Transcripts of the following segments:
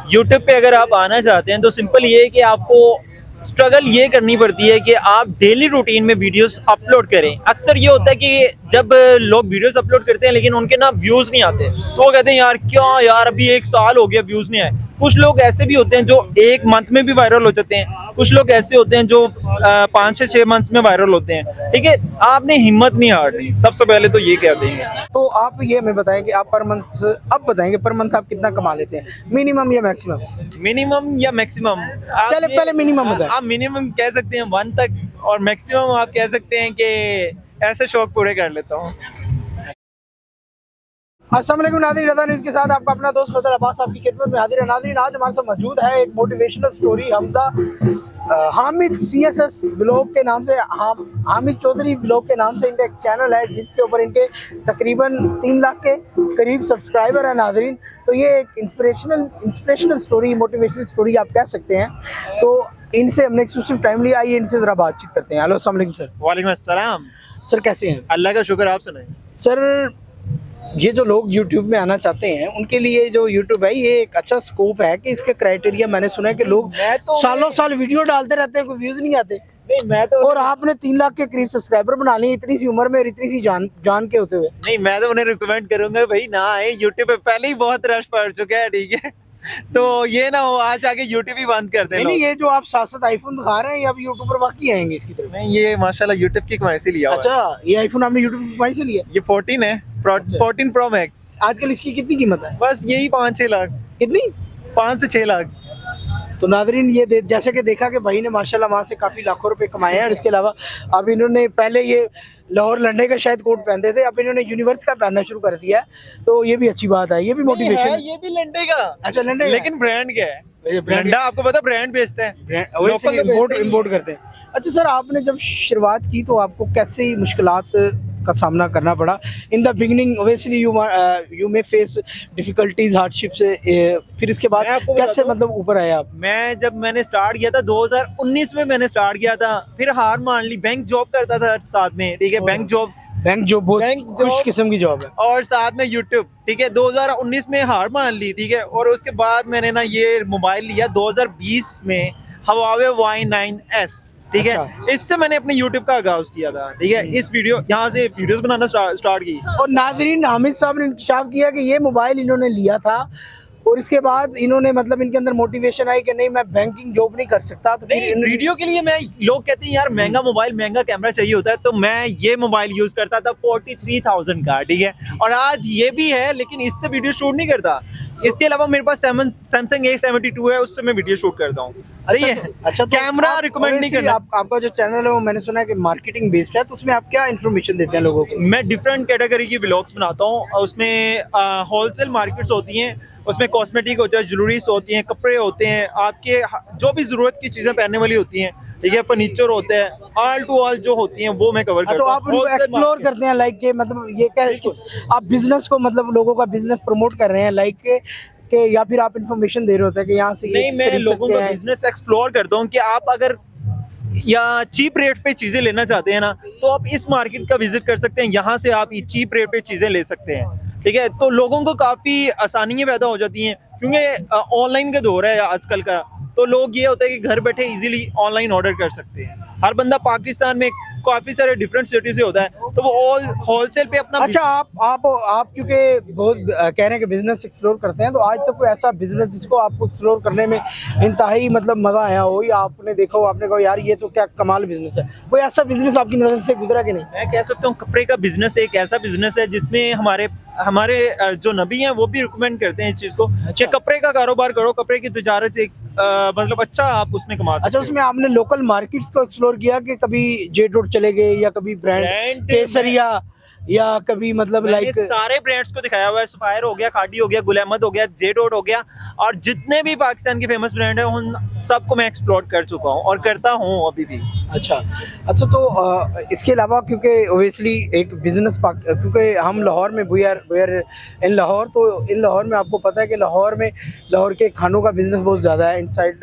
YouTube पे अगर आप आना चाहते हैं तो सिंपल ये है कि आपको स्ट्रगल ये करनी पड़ती है कि आप डेली रूटीन में वीडियोस अपलोड करें। अक्सर ये होता है कि जब लोग वीडियोस अपलोड करते हैं लेकिन उनके ना व्यूज नहीं आते, तो वो कहते हैं यार क्या यार अभी 1 साल हो गया व्यूज नहीं आए। कुछ लोग ऐसे भी होते हैं जो 1 मंथ में भी वायरल हो जाते हैं, कुछ लोग ऐसे होते हैं जो 5 से 6 मंथ्स में वायरल होते हैं। ठीक है, आपने हिम्मत नहीं हारनी, सबसे पहले तो ये कह देंगे। तो आप ये हमें बताएं कि आप पर मंथ, अब बताएंगे पर मंथ आप कितना कमा लेते हैं, मिनिमम या मैक्सिमम? मिनिमम या मैक्सिमम? चले पहले मिनिमम बताएं। आप मिनिमम कह सकते हैं 1 तक, और मैक्सिमम आप कह सकते हैं कि ऐसे शौक पूरे कर लेता हूँ। अस्सलाम वालेकुम नाज़रीन, रज़ा न्यूज़ के साथ आपका अपना दोस्त फजल अब्बास आपकी खिदमत में हाजिर है। नाज़रीन, आज हमारे साथ मौजूद है एक मोटिवेशनल स्टोरी हमदा हामिद CSS ब्लॉग के नाम से, हामिद चौधरी ब्लॉग के नाम से इनका एक चैनल है जिसके ऊपर इनके तकरीबन 3 लाख के करीब सब्सक्राइबर है। नाज़रीन, तो ये एक इंस्पिरेशनल स्टोरी, मोटिवेशनल स्टोरी आप कह सकते हैं। तो इनसे हमने एक्सक्लूसिव टाइम लिया, आइए इनसे ज़रा बातचीत करते हैं। हेलो, अस्सलाम वालेकुम सर। वालेकुम अस्सलाम। सर कैसे हैं? अल्लाह का शुक्र, आप सुनाएं। सर, ये जो लोग YouTube में आना चाहते हैं उनके लिए जो YouTube है ये एक अच्छा स्कोप है कि इसके क्राइटेरिया, मैंने सुना है कि लोग सालों साल वीडियो डालते रहते हैं, कोई व्यूज नहीं आते। नहीं मैं तो और आपने 3 लाख के करीब सब्सक्राइबर बना लिए इतनी सी उम्र में और इतनी सी जान के होते हुए। नहीं, मैं तो उन्हें रिकमेंड करूंगा भाई ना आए यूट्यूब पे, पहले ही बहुत रश पड़ चुका है। ठीक है, तो ये ना हो आज आके यूट्यूब ही बंद कर दें। नहीं, ये जो आप साथ आईफोन दिखा रहे हैं ये अब यूट्यूबर वाकई आएंगे इसकी तरफ? नहीं, ये माशाल्लाह यूट्यूब की कमाई से लिया हुआ है। अच्छा, ये आईफोन आपने यूट्यूब की कमाई से लिया? ये 14 है, 14 प्रो मैक्स। आजकल इसकी कितनी कीमत है? बस यही 5-6 लाख। कितनी? 5 से 6 लाख। तो नादरीन, ये जैसे कि देखा कि भाई ने माशाल्लाह वहाँ से काफ़ी लाखों रुपए कमाए हैं। और इसके अलावा अब इन्होंने, पहले ये लाहौर लंडे का शायद कोट पहनते थे, अब इन्होंने यूनिवर्स का पहनना शुरू कर दिया है। तो ये भी अच्छी बात है, ये भी मोटिवेशन है। ये भी लंडे का। अच्छा, लंडे का। लेकिन ब्रांड क्या है? ब्रांड लंडा आपको पता, ब्रांड बेचते हैं, इम्पोर्ट करते हैं। अच्छा सर, आपने जब शुरुआत की तो आपको कैसे मुश्किलात का सामना करना पड़ा? In the beginning obviously you may face difficulties, hardships, फिर इसके बाद कैसे मतलब ऊपर आए आप? मैंने स्टार्ट किया था 2019 में, मैंने स्टार्ट किया था, फिर हार मान ली। बैंक जॉब करता था साथ में, ठीक है, बैंक जॉब बहुत खुश किस्म की जॉब है। और साथ में यूट्यूब, ठीक है। 2019 में हार मान ली, ठीक है, और उसके बाद मैंने ना ये मोबाइल लिया 2020 में, Huawei Y9S, ठीक है। अच्छा। इससे मैंने अपने यूट्यूब का आगाज किया था, ठीक है। इस यहाँ से वीडियोस बनाना स्टार्ट की। और नाजरीन, हामिद साहब ने इंकशाफ किया कि ये मोबाइल इन्होंने लिया था और इसके बाद इन्होंने मतलब इनके अंदर मोटिवेशन आई कि नहीं, मैं बैंकिंग जॉब नहीं कर सकता। तो नहीं, वीडियो के लिए मैं, लोग कहते हैं यार महंगा मोबाइल, महंगा कैमरा चाहिए होता है, तो मैं ये मोबाइल यूज करता था 43,000 का, ठीक है। और आज ये भी है लेकिन इससे वीडियो शूट नहीं करता। इसके अलावा मेरे पास सैमसंग A72 है, उससे मैं वीडियो शूट करता हूँ। सही है। अच्छा, कैमरा रिकमेंड नहीं करना। आपका जो चैनल है वो मैंने सुना है कि मार्केटिंग बेस्ड है, तो उसमें आप क्या इन्फॉर्मेशन देते हैं लोगों को? मैं डिफरेंट कैटेगरी की व्लॉग्स बनाता हूँ, उसमें होलसेल मार्केट्स होती हैं, उसमें कॉस्मेटिक होता है, ज्वेलरीज होती हैं, कपड़े होते हैं, आपके जो भी जरूरत की चीजें पहनने वाली होती हैं, ठीक है, फर्नीचर होता है, ऑल टू ऑल जो होती हैं वो मैं कवर करता हूं। तो आप उनको एक्सप्लोर करते हैं, लाइक के मतलब ये क्या आप बिजनेस को, मतलब लोगों का बिजनेस प्रमोट कर रहे हैं, लाइक के या फिर आप इन्फॉर्मेशन दे रहे होते हैं कि यहाँ से नहीं, मैं लोगों को बिजनेस एक्सप्लोर करता हूँ कि आप अगर या चीप रेट पे चीजें लेना चाहते हैं ना, तो आप इस मार्केट का विजिट कर सकते हैं, यहाँ से आप चीप रेट पे चीजें ले सकते हैं, ठीक है। तो लोगों को काफी आसानियां पैदा हो जाती हैं क्योंकि ऑनलाइन का दौर है आजकल का। तो लोग ये होता है कि घर बैठे इजीली ऑनलाइन ऑर्डर कर सकते हैं। हर बंदा पाकिस्तान में काफी सारे डिफरेंट सिटी से होता है, तो वो होलसेल पे अपना। अच्छा, आप क्योंकि बहुत कह रहे हैं कि बिजनेस एक्सप्लोर करते हैं, तो आज तक कोई ऐसा बिजनेस जिसको आपको एक्सप्लोर करने में इंतहाई मतलब मजा आया हो, या आपने देखा हो, आपने कहा यार ये तो क्या कमाल बिजनेस है, कोई ऐसा बिजनेस आपकी नजर से गुजरा कि नहीं? मैं कह सकता हूँ कपड़े का बिजनेस एक ऐसा बिजनेस है जिसमें हमारे जो नबी हैं वो भी रिकमेंड करते हैं इस चीज को। अच्छा। कि कपड़े का कारोबार करो, कपड़े की तिजारत एक मतलब अच्छा आप उसमें कमा सकते अच्छा, उसमें आपने लोकल मार्केट्स को एक्सप्लोर किया कि कभी जेड रोड चले गए, या कभी ब्रांड केसरिया, या कभी मतलब लाइक सारे ब्रांड्स को दिखाया हुआ है। सफायर हो गया, खादी हो गया, गुल अहमद हो गया, जेडोट हो गया, और जितने भी पाकिस्तान के फेमस ब्रांड है उन सबको मैं एक्सप्लोर कर चुका हूँ और करता हूँ अभी भी। अच्छा, तो इसके अलावा क्योंकि ओबियसली एक बिजनेस, क्योंकि हम लाहौर में वी आर इन लाहौर, तो इन लाहौर में आपको पता है कि लाहौर के खानों का बिजनेस बहुत ज़्यादा है इनसाइड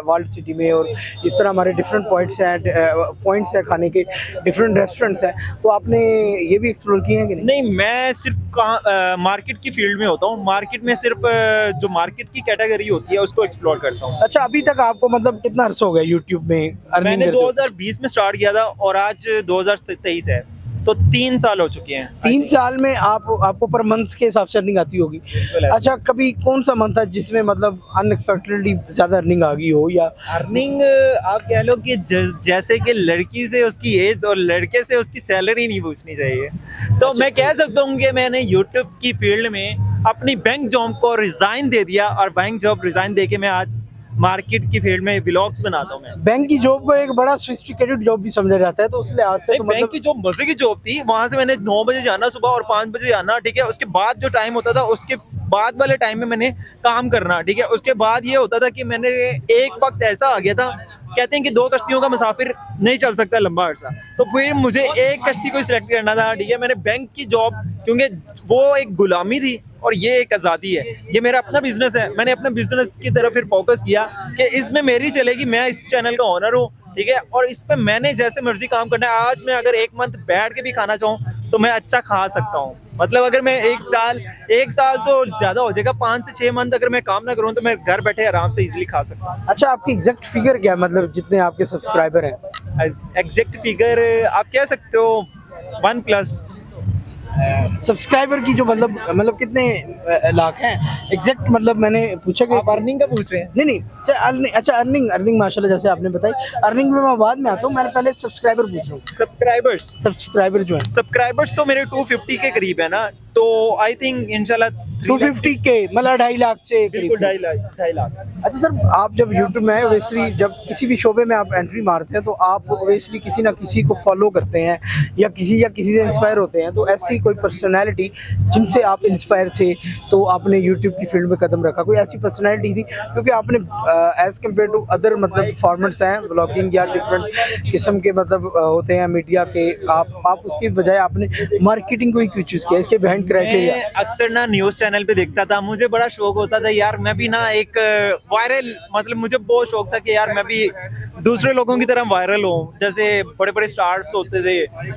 वर्ल्ड सिटी में, और इस तरह हमारे डिफरेंट पॉइंट्स हैं खाने के, डिफरेंट रेस्टोरेंट्स हैं। तो आपने ये भी एक्सप्लोर किए हैं कि नहीं? नहीं, मैं सिर्फ मार्केट की फील्ड में होता हूँ। मार्केट में सिर्फ जो मार्केट की कैटेगरी होती है उसको एक्सप्लोर करता हूँ। अच्छा, अभी तक आपको मतलब कितना अर्सा हो गया यूट्यूब में अर्निंग मैंने करते हुए? 2020 में स्टार्ट किया था और आज 2023 है, तो 3 साल हो चुके हैं। 3 साल में आपको पर मंथ के हिसाब से अर्निंग आती होगी। बिल्कुल है। अच्छा, कभी कौन सा मंथ था जिसमें मतलब अनएक्सपेक्टेडली ज्यादा अर्निंग आ गई हो, या अर्निंग आप कह लो कि जैसे कि लड़की से उसकी एज और लड़के से उसकी सैलरी नहीं पूछनी चाहिए, तो मैं कह सकता हूँ कि मैंने यूट्यूब की फील्ड में अपनी बैंक जॉब को रिजाइन दे दिया और बैंक जॉब रिजाइन दे के मैं आज मार्केट की फील्ड में व्लॉग्स बनाता हूँ। मैं बैंक की जॉब को एक बड़ा सोफिस्टिकेटेड जॉब भी समझा जाता है, तो उस लिहाज से तो बैंक मतलब की जो मजे की जॉब थी, वहां से मैंने 9 बजे जाना सुबह और 5 बजे जाना, ठीक है। उसके बाद जो टाइम होता था, उसके बाद वाले टाइम में मैंने काम करना, ठीक है। उसके बाद ये होता था कि मैंने एक वक्त ऐसा आ गया था, कहते हैं कि 2 कश्तियों का मुसाफिर नहीं चल सकता लंबा अरसा, तो फिर मुझे एक कश्ती को सिलेक्ट करना था, ठीक है। मैंने बैंक की जॉब, क्योंकि वो एक गुलामी थी और ये एक आज़ादी है, ये मेरा अपना बिजनेस है। मैंने अपने बिजनेस की तरफ फिर फोकस किया कि इसमें मेरी चलेगी, मैं इस चैनल का ओनर हूँ, ठीक है। और इस पे मैंने जैसे मर्जी काम करना है। आज मैं अगर 1 मंथ बैठ के भी खाना चाहूँ तो मैं अच्छा खा सकता हूँ। मतलब अगर मैं 1 साल तो ज्यादा हो जाएगा, 5 से 6 मंथ अगर मैं काम ना करूँ तो मैं घर बैठे आराम से इजीली खा सकता हूँ। अच्छा, आपकी एग्जैक्ट फिगर क्या है, मतलब जितने आपके सब्सक्राइबर हैं? एग्जैक्ट फिगर आप कह सकते हो 1+। सब्सक्राइबर की जो मतलब कितने लाख हैं एग्जैक्ट, मतलब मैंने पूछा कि आप अर्निंग का पूछ रहे हैं? नहीं, अच्छा अर्निंग माशाल्लाह जैसे आपने बताई, अर्निंग में मैं बाद में आता हूँ, मैंने पहले सब्सक्राइबर पूछ रहा हूँ। सब्सक्राइबर जो है सब्सक्राइबर्स तो मेरे 250 के करीब है ना, तो आई थिंक इंशाल्लाह 250 के, मतलब 2.5 लाख से बिल्कुल करीब। 2.5 लाख। अच्छा सर, आप जब यूट्यूब में ओवेसली जब किसी भी शोबे में आप एंट्री मारते हैं तो आप ओवेसली किसी ना किसी को फॉलो करते हैं या किसी से इंस्पायर होते हैं, तो ऐसी कोई पर्सनैलिटी जिनसे आप इंस्पायर थे तो आपने यूट्यूब की फील्ड में कदम रखा, कोई ऐसी पर्सनैलिटी थी? क्योंकि आपने एज कम्पेयर टू अदर मतलब फॉर्मेट्स हैं व्लॉगिंग या डिफरेंट किस्म के मतलब होते हैं मीडिया के, आप उसकी बजाय आपने मार्केटिंग को ही क्यों चूज़ किया, इसके बिहाइंड क्राइटेरिया? मैं अक्सर ना न्यूज़ चैनल पे देखता था, मुझे बड़ा शौक होता था यार मैं भी ना एक वायरल, मतलब मुझे बहुत शौक था कि यार मैं भी दूसरे लोगों की तरह वायरल हूँ। जैसे बड़े बड़े स्टार्स होते थे,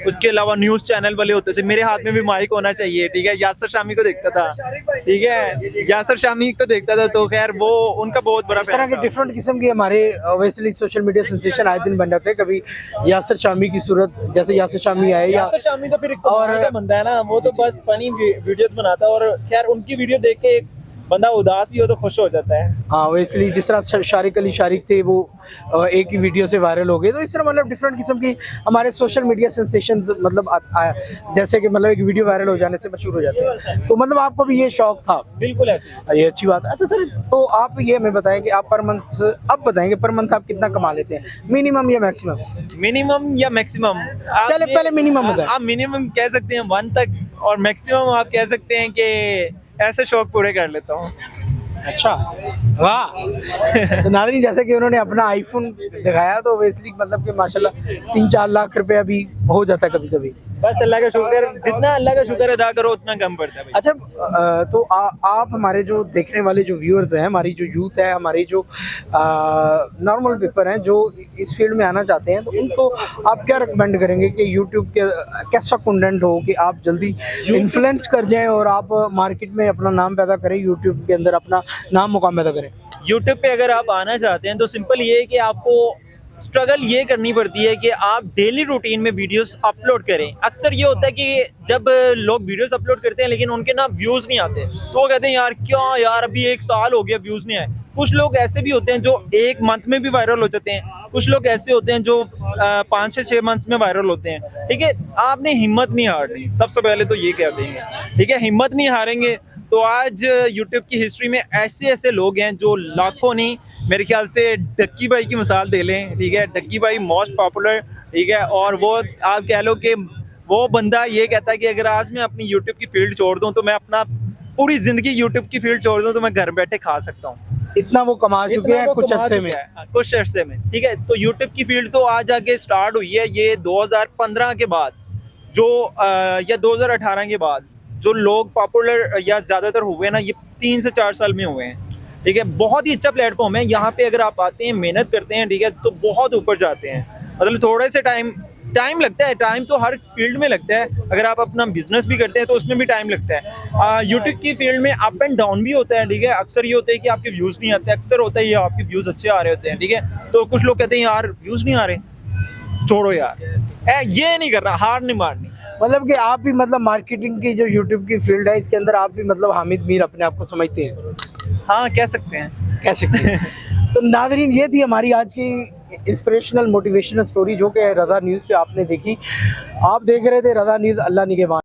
उसके अलावा न्यूज़ चैनल वाले होते थे, मेरे हाथ में भी माइक होना चाहिए, ठीक है। यासर शामी को देखता था, ठीक है, यासर शामी को देखता था, तो खैर वो उनका बहुत बड़ा इस तरह के डिफरेंट किस्म के हमारे ओवेसली सोशल मीडिया सेंसेशन आए दिन बन जाते हैं। कभी यासर शामी की सूरत, जैसे यासर शामी आए या यासर शामी तो फिर एक कमाल का बंदा है ना, वो तो बस फनी वीडियोस बनाता है, और खैर उनकी वीडियो देख के एक बंदा उदास भी हो तो खुश हो जाता है। हाँ, वैसे जिस तरह शारिक अली शारिक थे, वो एक ही वीडियो से वायरल हो गए, तो इस तरह मतलब डिफरेंट किस्म की हमारे सोशल मीडिया सेंसेशन मतलब जैसे कि मतलब एक वीडियो वायरल हो जाने से मशहूर हो जाते हैं, तो मतलब आपको भी ये शौक था? बिल्कुल ऐसे। ये अच्छी बात है। अच्छा सर, तो आप ये हमें बताएं कि आप पर मंथ, अब बताएंगे पर मंथ आप कितना कमा लेते हैं, मिनिमम या मैक्सिमम? मिनिमम या मैक्सिमम? चले पहले मिनिमम बताएं। आप मिनिमम कह सकते हैं 1 तक, और मैक्सिमम आप कह सकते हैं कि ऐसे शौक पूरे कर लेता हूँ। अच्छा, वाह। तो नाज़रीन, जैसे कि उन्होंने अपना आईफोन दिखाया, तो वैसे मतलब कि माशाल्लाह 3-4 लाख रुपया भी हो जाता है कभी कभी। बस अल्लाह का शुक्र, जितना अल्लाह का शुक्र अदा करो उतना कम पड़ता है भाई। अच्छा, तो आप हमारे जो देखने वाले जो व्यूअर्स हैं, हमारी जो यूथ है, हमारी जो नॉर्मल पीपल हैं जो इस फील्ड में आना चाहते हैं, तो उनको आप क्या रिकमेंड करेंगे कि यूट्यूब के कैसा कंटेंट हो कि आप जल्दी इन्फ्लुएंस कर जाएं और आप मार्केट में अपना नाम पैदा करें, यूट्यूब के अंदर अपना नाम मुकाम पैदा करें? यूट्यूब पे अगर आप आना चाहते हैं तो सिंपल ये है कि आपको स्ट्रगल ये करनी पड़ती है कि आप डेली रूटीन में वीडियोस अपलोड करें। अक्सर ये होता है कि जब लोग वीडियोस अपलोड करते हैं लेकिन उनके ना व्यूज़ नहीं आते, तो वो कहते हैं यार क्या यार अभी 1 साल हो गया व्यूज़ नहीं आए। कुछ लोग ऐसे भी होते हैं जो 1 मंथ में भी वायरल हो जाते हैं, कुछ लोग ऐसे होते हैं जो 5 से 6 मंथ्स में वायरल होते हैं, ठीक है। आपने हिम्मत नहीं हारनी, सबसे पहले तो ये कह देंगे, ठीक है। हिम्मत नहीं हारेंगे तो आज यूट्यूब की हिस्ट्री में ऐसे ऐसे लोग हैं जो लाखों नहीं, मेरे ख्याल से डक्की भाई की मिसाल दे लें, ठीक है। डक्की भाई मोस्ट पॉपुलर, ठीक है, और वो आप कह लो कि वो बंदा ये कहता है कि अगर आज मैं अपनी यूट्यूब की फील्ड छोड़ दूं तो मैं अपना पूरी जिंदगी यूट्यूब की फील्ड छोड़ दूं तो मैं घर बैठे खा सकता हूँ। इतना वो कमा चुके हैं कुछ अरसे में, कुछ अरसे में, ठीक है। तो यूट्यूब की फील्ड तो आज आके स्टार्ट हुई है ये 2015 के बाद, जो या 2018 के बाद जो लोग पॉपुलर या ज़्यादातर हुए ना, ये 3 से 4 साल में हुए हैं, ठीक है। बहुत ही अच्छा प्लेटफॉर्म है, यहाँ पे अगर आप आते हैं मेहनत करते हैं, ठीक है, तो बहुत ऊपर जाते हैं। मतलब थोड़े से टाइम टाइम लगता है, टाइम तो हर फील्ड में लगता है। अगर आप अपना बिजनेस भी करते हैं तो उसमें भी टाइम लगता है। यूट्यूब की फील्ड में अप एंड डाउन भी होता है, ठीक है। अक्सर ये होता है कि आपके व्यूज़ नहीं आते, अक्सर होता है ये आपके व्यूज़ अच्छे आ रहे होते हैं, ठीक है। तो कुछ लोग कहते हैं यार व्यूज़ नहीं आ रहे, छोड़ो यार, ये नहीं करना, हार नहीं मारनी। मतलब कि आप भी मतलब मार्केटिंग की जो यूट्यूब की फील्ड है इसके अंदर आप भी मतलब हामिद मीर अपने आप को समझते हैं, हाँ कह सकते हैं। कह सकते हैं। तो नादरीन ये थी हमारी आज की इंस्पिरेशनल मोटिवेशनल स्टोरी जो कि रज़ा न्यूज़ पे आपने देखी। आप देख रहे थे रज़ा न्यूज़, अल्लाह निगहबान।